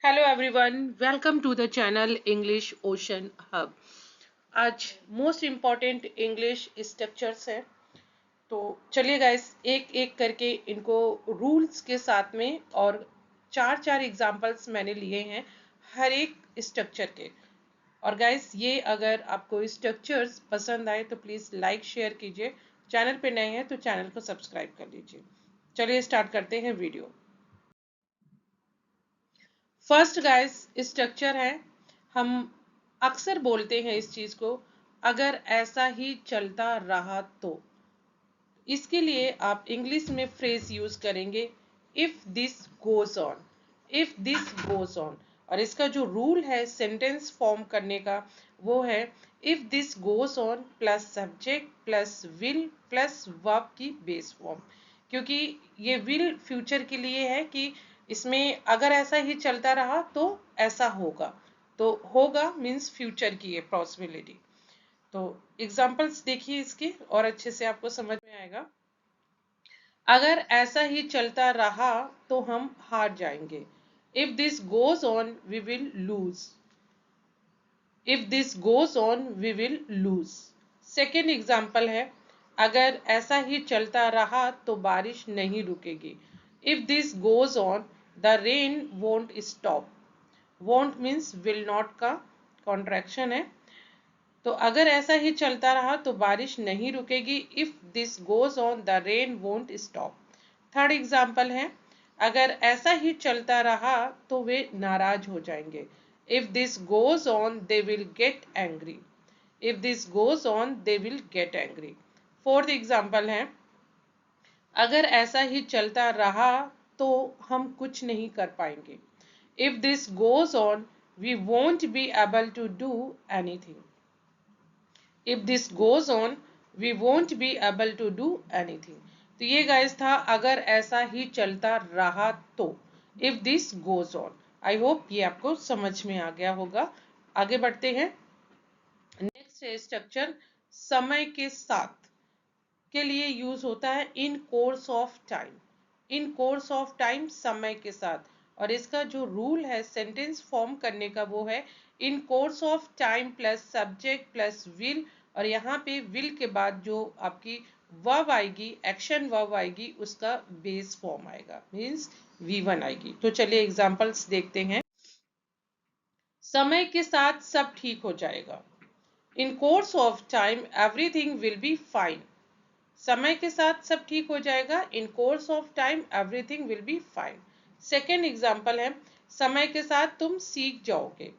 Hello everyone, welcome to the channel English Ocean Hub. आज most important English structures हैं। तो चलिए guys, एक एक करके इनको रूल्स के साथ में और चार चार एग्जांपल्स मैंने लिए हैं हर एक स्ट्रक्चर के। और गाइस, ये अगर आपको स्ट्रक्चर्स पसंद आए तो प्लीज़ लाइक शेयर कीजिए। चैनल पे नए हैं तो चैनल को सब्सक्राइब कर लीजिए। चलिए स्टार्ट करते हैं वीडियो। फर्स्ट गाइस स्ट्रक्चर है, हम अक्सर बोलते हैं इस चीज को, अगर ऐसा ही चलता रहा तो। इसके लिए आप इंग्लिश में फ्रेज यूज करेंगे if this goes on. If this goes on. और इसका जो रूल है सेंटेंस फॉर्म करने का, वो है if this goes on plus subject plus will plus verb की बेस फॉर्म। क्योंकि ये विल फ्यूचर के लिए है कि इसमें अगर ऐसा ही चलता रहा तो ऐसा होगा। तो होगा मीन्स फ्यूचर की है पॉसिबिलिटी। तो एग्जाम्पल्स देखिए इसके और अच्छे से आपको समझ में आएगा। अगर ऐसा ही चलता रहा तो हम हार जाएंगे। If this goes on we will lose. If this goes on we will lose. Second example है, अगर ऐसा ही चलता रहा तो बारिश नहीं रुकेगी। If this goes on the rain won't stop. Won't means will not का कॉन्ट्रैक्शन है। तो अगर ऐसा ही चलता रहा तो बारिश नहीं रुकेगी। If this goes on the rain won't stop. Third example है, अगर ऐसा ही चलता रहा तो वे नाराज हो जाएंगे। If this goes on they will get angry. If this goes on they will get angry. Fourth example है, अगर ऐसा ही चलता रहा तो हम कुछ नहीं कर पाएंगे। If this goes on we won't be able to do anything. If this goes on we won't be able to do anything. तो ये गाइस था अगर ऐसा ही चलता रहा तो। If this goes on. I hope ये आपको समझ में आ गया होगा। आगे बढ़ते हैं। नेक्स्ट है स्ट्रक्चर समय के साथ के लिए यूज होता है in course of time. In course of time समय के साथ। और इसका जो रूल है सेंटेंस फॉर्म करने का, वो है in course of time plus subject plus will. और यहाँ पे विल के बाद जो आपकी वर्ब आएगी, एक्शन वर्ब आएगी, उसका बेस फॉर्म आएगा, मीन्स V1 आएगी। तो चलिए एग्जांपल्स देखते हैं। समय के साथ सब ठीक हो जाएगा। In course of time everything will be fine. समय के साथ सब ठीक हो जाएगा। In course of time everything will be fine. Second example है, समय के साथ तुम सीख जाओगे।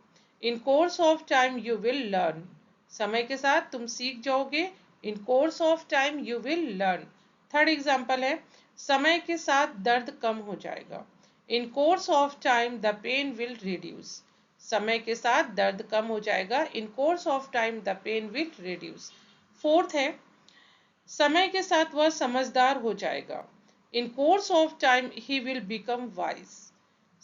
In course of time you will learn. समय के साथ तुम सीख जाओगे। In course of time you will learn. Third example है, समय के साथ दर्द कम हो जाएगा। In course of time the pain will reduce. समय के साथ दर्द कम हो जाएगा। In course of time the pain will reduce. Fourth है, समय के साथ वह समझदार हो जाएगा। In course of time he will become wise.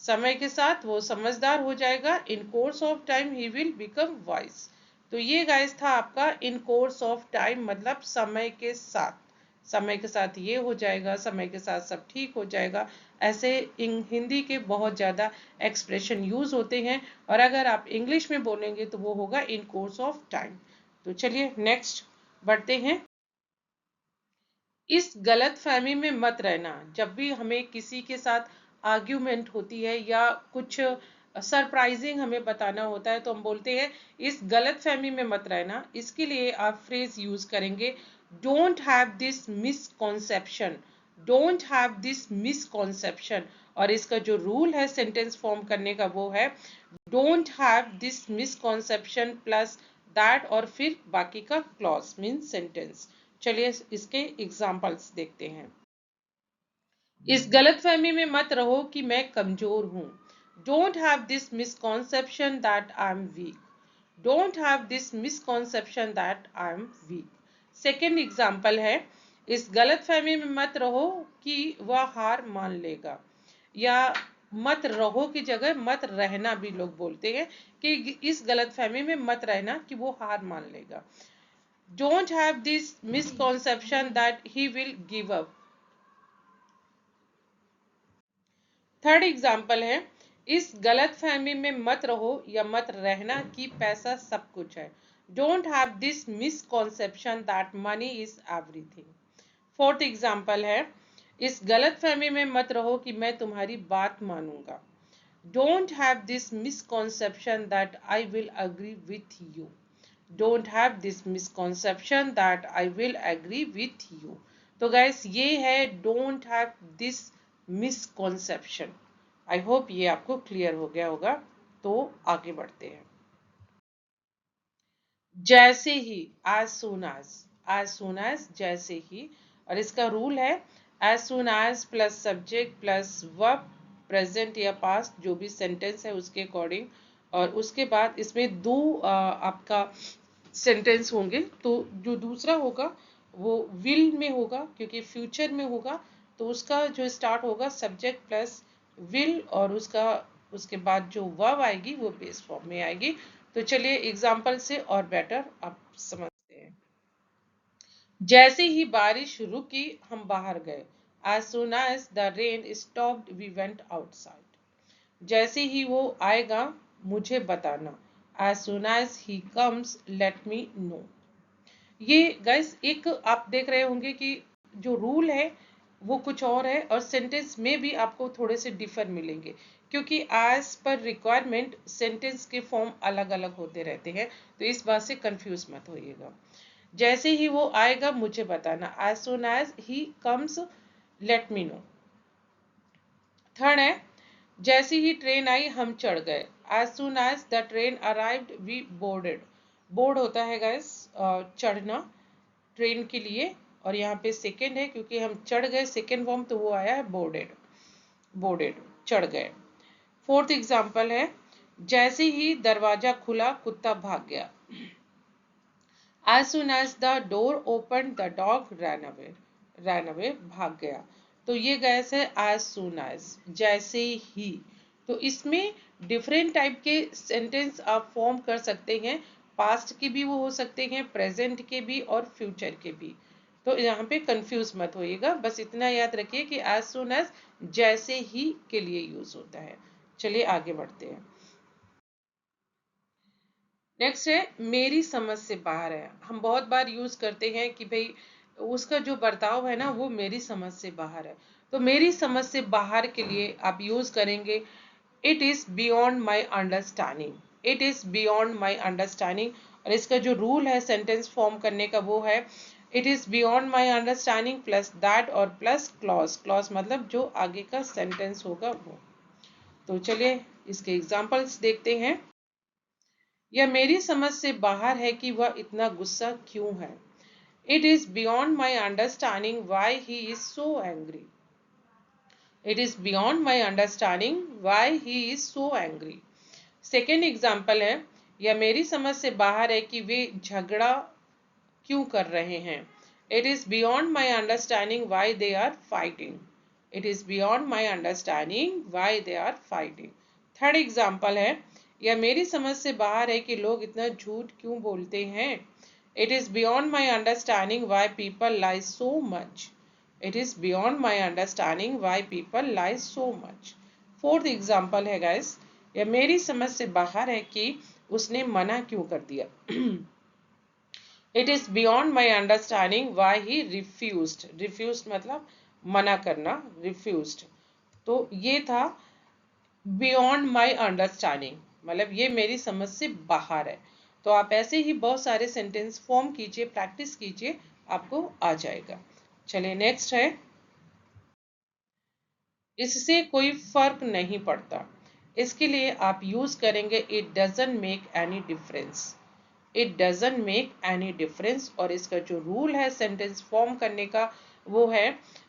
समय के साथ वो समझदार हो जाएगा। In course of time he will become wise. तो ये गाइस था आपका इन कोर्स ऑफ टाइम, मतलब समय के साथ। समय के साथ ये हो जाएगा, समय के साथ सब ठीक हो जाएगा। ऐसे हिंदी के बहुत ज़्यादा एक्सप्रेशन यूज होते हैं, और अगर आप इंग्लिश में बोलेंगे तो वो होगा इन कोर्स ऑफ टाइम। तो चलिए नेक्स्ट बढ़ते हैं। इस गलत फहमी में मत रहना। जब भी हमें किसी के साथ आर्ग्यूमेंट होती है या कुछ सरप्राइजिंग हमें बताना होता है तो हम बोलते हैं इस गलत फहमी में मत रहना। इसके लिए आप फ्रेज यूज करेंगे don't have this misconception. Don't have this misconception. और इसका जो रूल है सेंटेंस फॉर्म करने का, वो है don't have this misconception plus that और फिर बाकी का क्लॉज मीन सेंटेंस। चलिए इसके एग्जाम्पल्स देखते हैं। इस गलतफहमी में मत रहो कि मैं कमजोर हूं। Don't have this misconception that I am weak. Don't have this misconception that I am weak. Second example है, इस गलतफहमी में मत रहो कि वह हार मान लेगा। या मत रहो की जगह मत रहना भी लोग बोलते हैं कि इस गलतफहमी में मत रहना कि वो हार मान लेगा। Don't have this misconception that he will give up. Third example है, इस गलत फहमी में मत रहो या मत रहना कि पैसा सब कुछ है। Don't have this misconception that money is everything. Fourth example है, इस गलत फहमी में मत रहो कि मैं तुम्हारी बात मानूंगा। Don't have this misconception that I will agree with you. Don't have this misconception that I will agree with you. तो गैस ये है don't have this misconception. I hope ये आपको क्लियर हो गया होगा। तो आगे बढ़ते हैं। जैसे ही, एज सुन एज जैसे ही, और इसका रूल है as soon as plus subject plus verb, present या पास्ट जो भी सेंटेंस है उसके अकॉर्डिंग, और उसके बाद इसमें दो आपका सेंटेंस होंगे। तो जो दूसरा होगा वो विल में होगा, क्योंकि फ्यूचर में होगा तो उसका जो स्टार्ट होगा सब्जेक्ट प्लस विल, और उसके बाद जो वर्ब आएगी वो बेस फॉर्म में आएगी। तो चलिए एग्जाम्पल से और बेटर आप समझते हैं। जैसे ही बारिश रुकी हम बाहर गए। As soon as the rain stopped we went outside. जैसे ही वो आएगा मुझे बताना। As soon as he comes let me know. ये गाइस एक आप देख रहे होंगे कि जो रूल है वो कुछ और है, और सेंटेंस में भी आपको थोड़े से डिफर मिलेंगे, क्योंकि एज पर रिक्वायरमेंट सेंटेंस के फॉर्म अलग अलग होते रहते हैं। तो इस बात से कंफ्यूज मत होइएगा। जैसे ही वो आएगा मुझे बताना। As soon as he comes let me know. Third है, जैसे ही ट्रेन आई हम चढ़ गए। As soon as the train arrived we boarded. Board होता है गाइस चढ़ना ट्रेन के लिए, और यहाँ पे सेकेंड है क्योंकि हम चढ़ गए, सेकेंड फॉर्म तो वो आया है बोर्डेड। बोर्डेड चढ़ गए। फोर्थ एग्जाम्पल है, जैसे ही दरवाजा खुला कुत्ता भाग गया। As soon as the door opened the dog ran away. ran away भाग गया। तो ये गैस है as soon as, जैसे ही। तो इसमें डिफरेंट टाइप के सेंटेंस आप फॉर्म कर सकते हैं। पास्ट के भी वो हो सकते हैं, प्रेजेंट के भी और फ्यूचर के भी। तो यहाँ पे कंफ्यूज मत होइएगा, बस इतना याद रखिए कि as soon as जैसे ही के लिए यूज होता है। चलिए आगे बढ़ते हैं। नेक्स्ट है मेरी समझ से बाहर है। हम बहुत बार यूज करते हैं कि भाई उसका जो बर्ताव है ना वो मेरी समझ से बाहर है। तो मेरी समझ से बाहर के लिए आप यूज करेंगे it is beyond my understanding. It is beyond my understanding. और इसका जो रूल है सेंटेंस फॉर्म करने का वो है it is beyond my understanding plus that और प्लस क्लॉज। क्लॉज मतलब जो आगे का सेंटेंस होगा वो। तो चलिए इसके एग्जाम्पल्स देखते हैं। यह मेरी समझ से बाहर है कि वह इतना गुस्सा क्यों है। It is beyond my understanding why he is so angry. It is beyond my understanding why he is so angry. Second example है, यह मेरी समझ से बाहर है कि वे झगड़ा क्यों कर रहे हैं। It is beyond my understanding why they are fighting. It is beyond my understanding why they are fighting. Third example है, यह मेरी समझ से बाहर है कि लोग इतना झूठ क्यों बोलते हैं। It is beyond my understanding why people lie so much. It is beyond my understanding why people lie so much. Fourth example है गाइस, यह मेरी समझ से बाहर है कि उसने मना क्यों कर दिया। It is beyond my understanding why he refused. Refused मतलब मना करना, रिफ्यूज्ड। तो ये था बियॉन्ड माई अंडरस्टैंडिंग, मतलब ये मेरी समझ से बाहर है। तो आप ऐसे ही बहुत सारे सेंटेंस फॉर्म कीजिए, प्रैक्टिस कीजिए, आपको आ जाएगा। चलिए नेक्स्ट है, इससे कोई फर्क नहीं पड़ता। इसके लिए आप यूज करेंगे it doesn't make any difference. It doesn't make any difference. और इसका जो रूल है सेंटेंस फॉर्म करने का वो है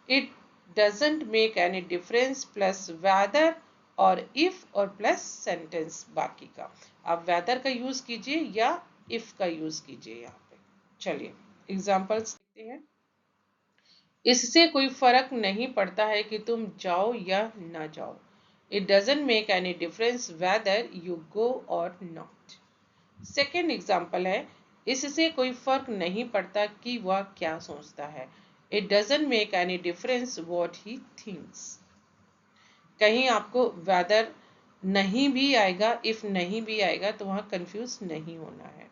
it doesn't make any difference plus weather और इफ और प्लस सेंटेंस बाकी का। आप वेदर का यूज कीजिए या इफ का यूज कीजिए यहाँ पे। चलिए एग्जाम्पल्स देखते हैं। इससे कोई फर्क नहीं पड़ता है कि तुम जाओ या ना जाओ। It doesn't make any difference whether you go और नॉट। सेकेंड एग्जाम्पल है, इससे कोई फर्क नहीं पड़ता कि वह क्या सोचता है। It doesn't make any difference what he thinks. कहीं आपको वेदर नहीं भी आएगा, इफ नहीं भी आएगा तो वहां कंफ्यूज नहीं होना है।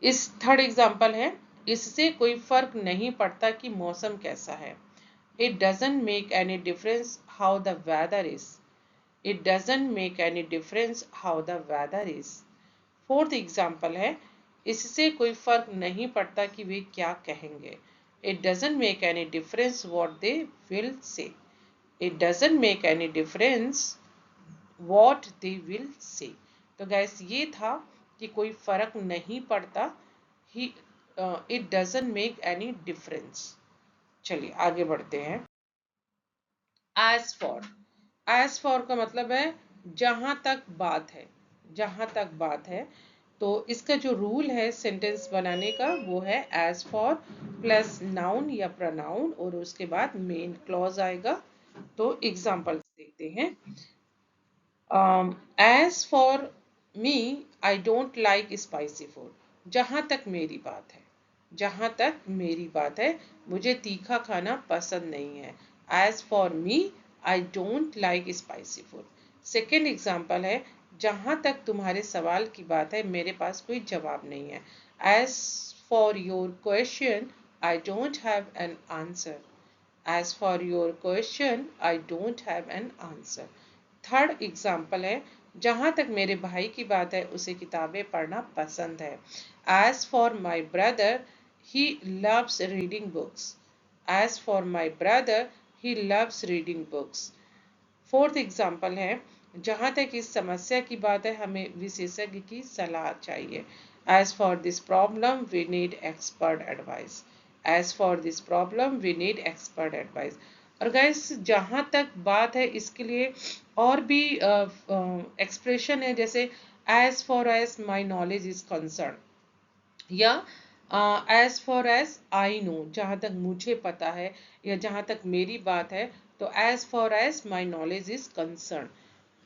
इस थर्ड एग्जाम्पल है, इससे कोई फर्क नहीं पड़ता कि मौसम कैसा है। It doesn't make any difference how the weather is. It doesn't make any difference how the weather is. Fourth example है, इससे कोई फर्क नहीं पड़ता कि वे क्या कहेंगे। It doesn't make any difference what they will say. It doesn't make any difference what they will say. तो गैस ये था कि कोई फर्क नहीं पड़ता, he it doesn't make any difference. चलिए आगे बढ़ते हैं। एज फॉर, एज फॉर का मतलब है जहां तक बात है, जहां तक बात है। तो इसका जो रूल है सेंटेंस बनाने का वो है एज फॉर प्लस नाउन या प्रनाउन और उसके बाद मेन क्लॉज आएगा। तो एग्जांपल्स देखते हैं। As for me I don't like spicy food. जहां तक मेरी बात है, जहां तक मेरी बात है मुझे तीखा खाना पसंद नहीं है। As for me I don't like spicy food. Second example है, जहां तक तुम्हारे सवाल की बात है मेरे पास कोई जवाब नहीं है। As for your question I don't have an answer. As for your question, I don't have an answer. Third example है, जहां तक मेरे भाई की बात है उसे किताबें पढ़ना पसंद है। As for my brother, he loves reading books. As for my brother, he loves reading books. Fourth example है, जहां तक इस समस्या की बात है हमें विशेषज्ञ की सलाह चाहिए। As for this problem we need expert advice. As for this problem we need expert advice. और गाइस जहां तक बात है इसके लिए और भी एक्सप्रेशन है, जैसे as far as my knowledge is concerned, या as far as I know, जहां तक मुझे पता है या जहां तक मेरी बात है। तो as far as my knowledge is concern,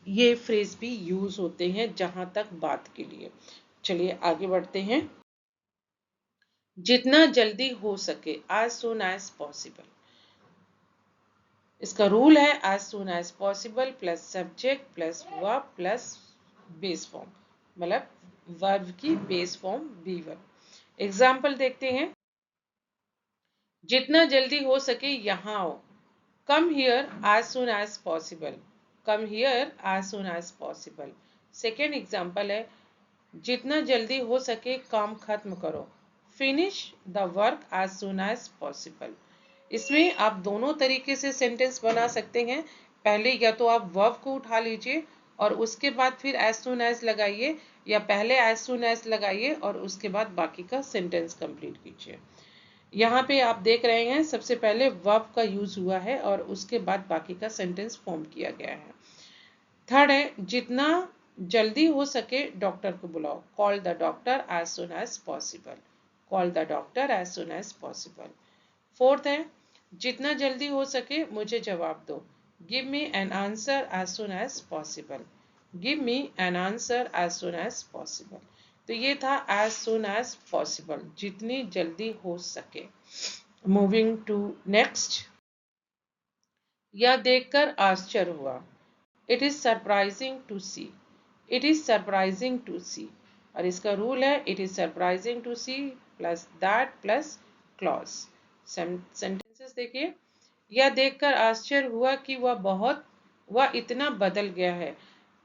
ये फ्रेज भी यूज होते हैं जहां तक बात के लिए। चलिए आगे बढ़ते हैं। जितना जल्दी हो सके, एज सुन एज पॉसिबल। इसका रूल है as soon as possible plus subject plus verb plus base form, मतलब वर्ब की base form be verb. Example देखते हैं। जितना जल्दी हो सके यहाँ आओ। Come here as soon as possible. Come here as soon as possible. Second example है, जितना जल्दी हो सके काम खत्म करो। Finish the work as soon as possible. इसमें आप दोनों तरीके से सेंटेंस बना सकते हैं। पहले या तो आप वर्ब को उठा लीजिए और उसके बाद फिर एज सुन एज लगाइए, या पहले एज सुन एज लगाइए और उसके बाद बाकी का सेंटेंस कंप्लीट कीजिए। यहाँ पे आप देख रहे हैं सबसे पहले वर्ब का यूज हुआ है और उसके बाद बाकी का सेंटेंस फॉर्म किया गया है। थर्ड है, जितना जल्दी हो सके डॉक्टर को बुलाओ। Call the doctor as soon as possible. Call the doctor as soon as possible. Fourth है, जितना जल्दी हो सके मुझे जवाब दो। Give me an answer as soon as possible. Give me an answer as soon as possible. तो ये था एज सुन एज पॉसिबल, जितनी जल्दी हो सके। Moving to next. यह देखकर आश्चर्य हुआ। It is surprising to see. It is surprising to see. और इसका रूल है it is surprising to see plus that plus clause. Sentences देखिए। यह देखकर आश्चर्य हुआ कि वह इतना बदल गया है।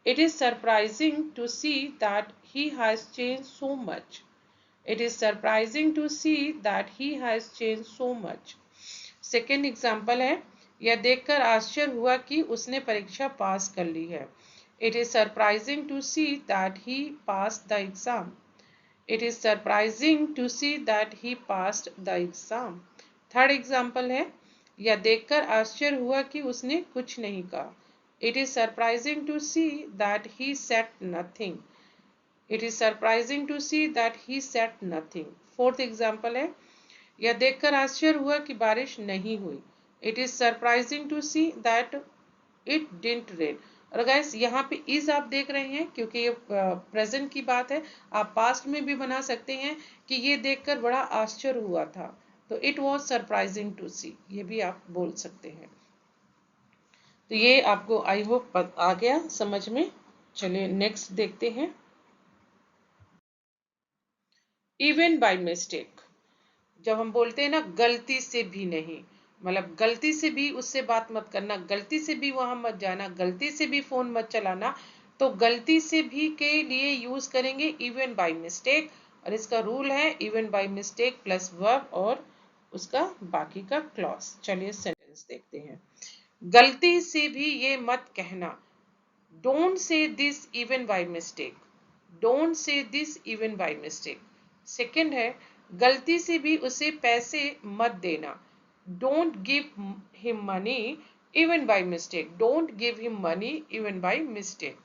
It is surprising to see that he has change so much. It is surprising to see that he has change so much. Second example है, यह देखकर आश्चर्य हुआ कि उसने परीक्षा पास कर ली है। It is surprising to see that he passed the exam. It is surprising to see that he passed the exam. Third example है, यह देखकर आश्चर्य हुआ कि उसने कुछ नहीं कहा। It is surprising to see that he said nothing. It is surprising to see that he said nothing. Fourth example है, यह देखकर आश्चर्य हुआ कि बारिश नहीं हुई। It is surprising to see that it didn't rain. और गाइस यहाँ पे इज आप देख रहे हैं क्योंकि ये प्रेजेंट की बात है। आप पास्ट में भी बना सकते हैं कि ये देखकर बड़ा आश्चर्य हुआ था, तो इट वॉज सरप्राइजिंग टू सी, ये भी आप बोल सकते हैं। तो ये आपको आई होप आ गया समझ में। चलिए नेक्स्ट देखते हैं। इवन बाय मिस्टेक, जब हम बोलते हैं ना गलती से भी नहीं, मतलब गलती से भी उससे बात मत करना, गलती से भी वहां मत जाना, गलती से भी फोन मत चलाना, तो गलती से भी के लिए यूज करेंगे इवन बाय मिस्टेक। और इसका रूल है even by mistake plus verb और उसका बाकी का क्लॉज। चलिए सेंटेंस देखते हैं। गलती से भी ये मत कहना, don't say this even by mistake, don't say this even by mistake. Second है, गलती से भी उसे पैसे मत देना, don't give him money even by mistake, don't give him money even by mistake.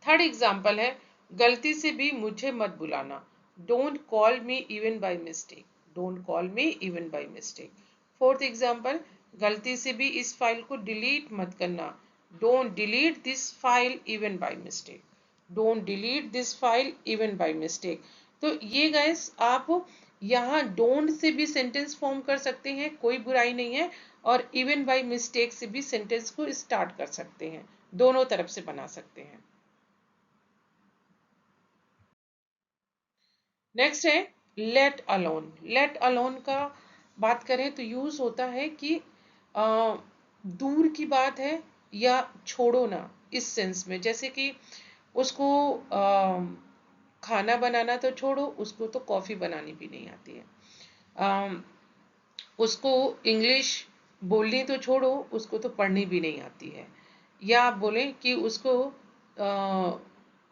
Third example है, गलती से भी मुझे मत बुलाना, don't call me even by mistake, don't call me even by mistake. Fourth example, गलती से भी इस फाइल को डिलीट मत करना, don't delete this file even by mistake, don't delete this file even by mistake. तो ये गाइस आप यहाँ डोंट से भी सेंटेंस फॉर्म कर सकते हैं, कोई बुराई नहीं है, और इवन बाय मिस्टेक से भी सेंटेंस को स्टार्ट कर सकते हैं, दोनों तरफ से बना सकते हैं। नेक्स्ट है लेट अलोन। लेट अलोन का बात करें तो यूज होता है कि दूर की बात है या छोड़ो ना, इस सेंस में, जैसे कि उसको खाना बनाना तो छोड़ो, उसको तो कॉफी बनानी भी नहीं आती है, उसको इंग्लिश बोलनी तो छोड़ो, उसको तो पढ़नी भी नहीं आती है। या आप बोले कि उसको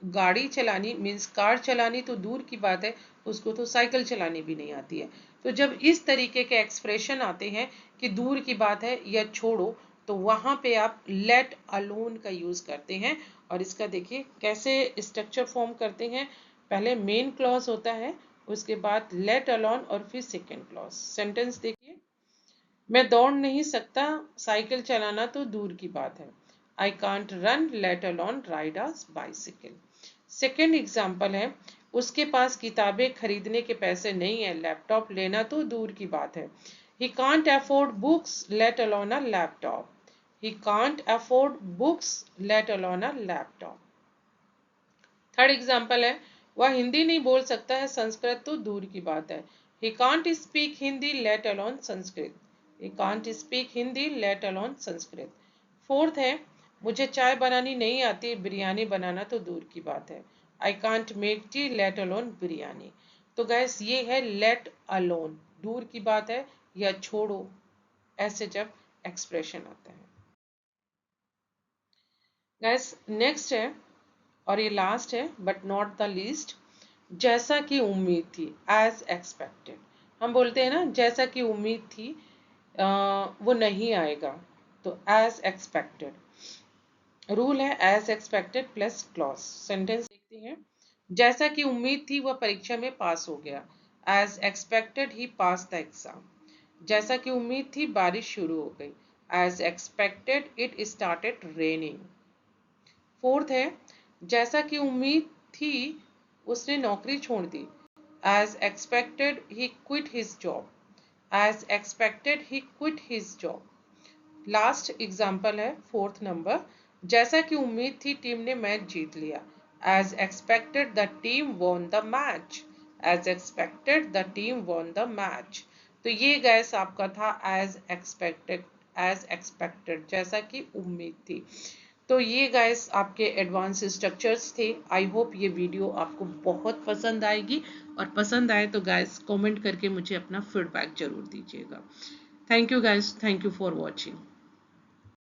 गाड़ी चलानी मीन्स कार चलानी तो दूर की बात है, उसको तो साइकिल चलानी भी नहीं आती है। तो जब इस तरीके के एक्सप्रेशन आते हैं कि दूर की बात है या छोड़ो, तो वहां पे आप लेट अलोन का यूज करते हैं। और इसका देखिए कैसे स्ट्रक्चर फॉर्म करते हैं। पहले मेन क्लॉज होता है, उसके बाद लेट अलोन और फिर सेकेंड क्लॉज। सेंटेंस देखिए, मैं दौड़ नहीं सकता, साइकिल चलाना तो दूर की बात है, I can't run let alone ride a bicycle. Second example है, उसके पास किताबें खरीदने के पैसे नहीं है, लैपटॉप लेना तो दूर की बात है, he can't afford books let alone a laptop, he can't afford books let alone a laptop. Third example है, वह हिंदी नहीं बोल सकता है, संस्कृत तो दूर की बात है, he can't speak Hindi let alone Sanskrit, he can't speak Hindi let alone Sanskrit. Fourth है, मुझे चाय बनानी नहीं आती, बिरयानी बनाना तो दूर की बात है, I can't make tea let alone biryani. तो गैस ये है लेट अलोन, दूर की बात है या छोड़ो, ऐसे जब एक्सप्रेशन आता है। गैस नेक्स्ट है, और ये लास्ट है बट नॉट द लीस्ट, जैसा कि उम्मीद थी, एज एक्सपेक्टेड। हम बोलते हैं ना जैसा कि उम्मीद थी वो नहीं आएगा, तो एज एक्सपेक्टेड। रूल है as expected plus clause. Sentence देखते हैं, जैसा कि उम्मीद थी वह परीक्षा में पास हो गया, as expected he pass the exam. जैसा कि उम्मीद थी बारिश शुरू हो गई, as expected it started raining. Fourth है, जैसा कि उम्मीद थी उसने नौकरी छोड़ दी, as expected he quit his job, as expected he quit his job. Last example है फोर्थ नंबर, जैसा कि उम्मीद थी टीम ने मैच जीत लिया, as expected the team won the match, as expected the team won the match. तो ये गैस आपका था एज एक्सपेक्टेड, एज एक्सपेक्टेड जैसा कि उम्मीद थी। तो ये गाइस आपके एडवांस स्ट्रक्चर्स थे। आई होप ये वीडियो आपको बहुत पसंद आएगी, और पसंद आए तो गाइस कमेंट करके मुझे अपना फीडबैक जरूर दीजिएगा। Thank you guys, thank you for watching.